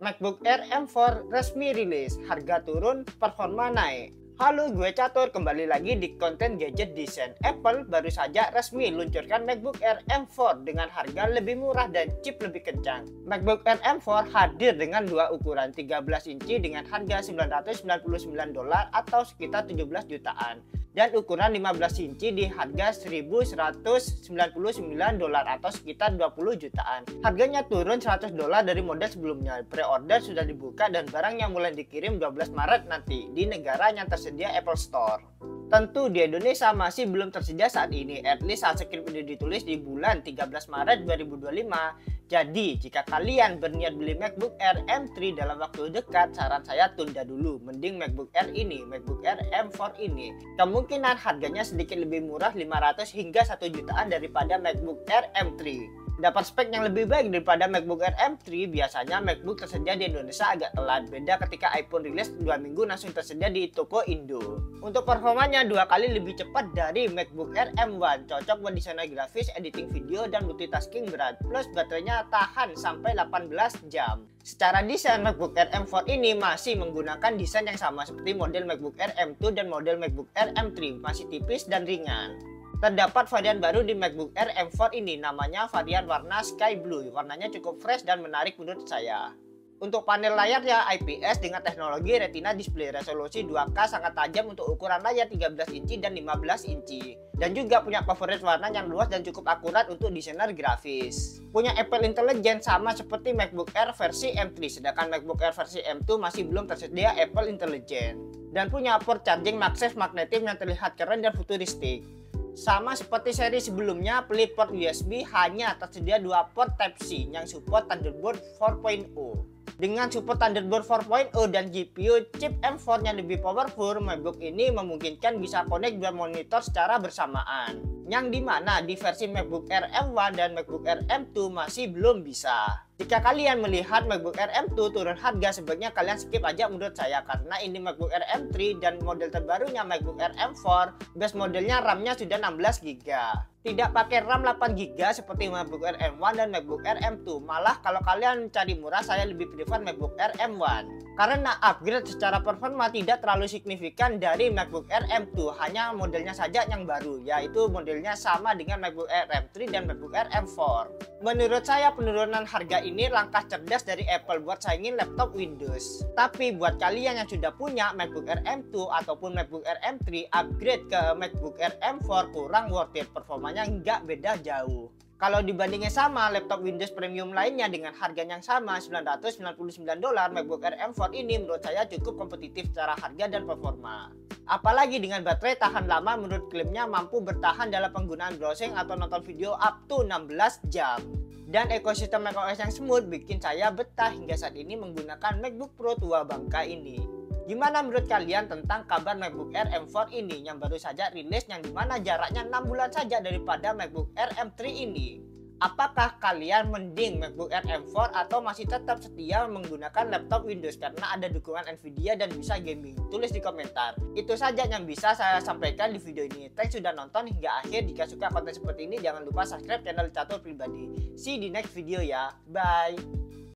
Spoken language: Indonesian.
MacBook Air M4 resmi rilis, harga turun, performa naik. Halo, gue Catur, kembali lagi di konten gadget desain. Apple baru saja resmi luncurkan MacBook Air M4 dengan harga lebih murah dan chip lebih kencang. MacBook Air M4 hadir dengan dua ukuran 13 inci dengan harga $999 atau sekitar 17 jutaan. Dan ukuran 15 inci di harga $1.199 atau sekitar 20 jutaan. Harganya turun $100 dari model sebelumnya. Pre-order sudah dibuka dan barangnya mulai dikirim 12 Maret nanti di negara yang tersedia Apple Store. Tentu di Indonesia masih belum tersedia saat ini, at least saat skrip ini ditulis di bulan 13 Maret 2025. Jadi, jika kalian berniat beli MacBook Air M3 dalam waktu dekat, saran saya tunda dulu. Mending MacBook Air ini, MacBook Air M4 ini. Kemungkinan harganya sedikit lebih murah 500 hingga 1 jutaan daripada MacBook Air M3. Dapat spek yang lebih baik daripada MacBook Air M3, biasanya MacBook tersedia di Indonesia agak telat. Beda ketika iPhone rilis 2 minggu langsung tersedia di toko Indo. Untuk performanya 2 kali lebih cepat dari MacBook Air M1, cocok buat desainer grafis, editing video, dan multitasking berat. Plus baterainya tahan sampai 18 jam. Secara desain, MacBook Air M4 ini masih menggunakan desain yang sama seperti model MacBook Air M2 dan model MacBook Air M3, masih tipis dan ringan. Terdapat varian baru di MacBook Air M4 ini, namanya varian warna Sky Blue. Warnanya cukup fresh dan menarik menurut saya. Untuk panel layarnya IPS dengan teknologi Retina Display, resolusi 2K sangat tajam untuk ukuran layar 13 inci dan 15 inci. Dan juga punya coverage warna yang luas dan cukup akurat untuk desainer grafis. Punya Apple Intelligence sama seperti MacBook Air versi M3, sedangkan MacBook Air versi M2 masih belum tersedia Apple Intelligence. Dan punya port charging MagSafe magnetic yang terlihat keren dan futuristik. Sama seperti seri sebelumnya, pelit port USB hanya tersedia 2 port Type-C yang support Thunderbolt 4.0. Dengan support Thunderbolt 4.0 dan GPU chip M4 yang lebih powerful, MacBook ini memungkinkan bisa connect dua monitor secara bersamaan. Yang dimana di versi MacBook Air M1 dan MacBook Air M2 masih belum bisa. Jika kalian melihat MacBook Air M2 turun harga, sebaiknya kalian skip aja menurut saya, karena ini MacBook Air M3 dan model terbarunya MacBook Air M4, base modelnya RAM-nya sudah 16 GB. Tidak pakai RAM 8 GB seperti MacBook Air M1 dan MacBook Air M2. Malah kalau kalian cari murah, saya lebih prefer MacBook Air M1. Karena upgrade secara performa tidak terlalu signifikan dari MacBook Air M2, hanya modelnya saja yang baru, yaitu modelnya sama dengan MacBook Air M3 dan MacBook Air M4. Menurut saya penurunan harga ini langkah cerdas dari Apple buat saingin laptop Windows. Tapi buat kalian yang sudah punya MacBook Air M2 ataupun MacBook Air M3, upgrade ke MacBook Air M4 kurang worth it, performanya nggak beda jauh. Kalau dibandingin sama laptop Windows Premium lainnya dengan harga yang sama $999, MacBook Air M4 ini menurut saya cukup kompetitif secara harga dan performa. Apalagi dengan baterai tahan lama, menurut klaimnya mampu bertahan dalam penggunaan browsing atau nonton video up to 16 jam. Dan ekosistem macOS yang smooth bikin saya betah hingga saat ini menggunakan MacBook Pro tua bangka ini. Gimana menurut kalian tentang kabar MacBook Air M4 ini yang baru saja rilis, yang dimana jaraknya 6 bulan saja daripada MacBook Air M3 ini? Apakah kalian mending MacBook Air M4 atau masih tetap setia menggunakan laptop Windows karena ada dukungan Nvidia dan bisa gaming? Tulis di komentar. Itu saja yang bisa saya sampaikan di video ini. Thanks sudah nonton hingga akhir. Jika suka konten seperti ini, jangan lupa subscribe channel Catur Pribadi. See you di next video ya. Bye.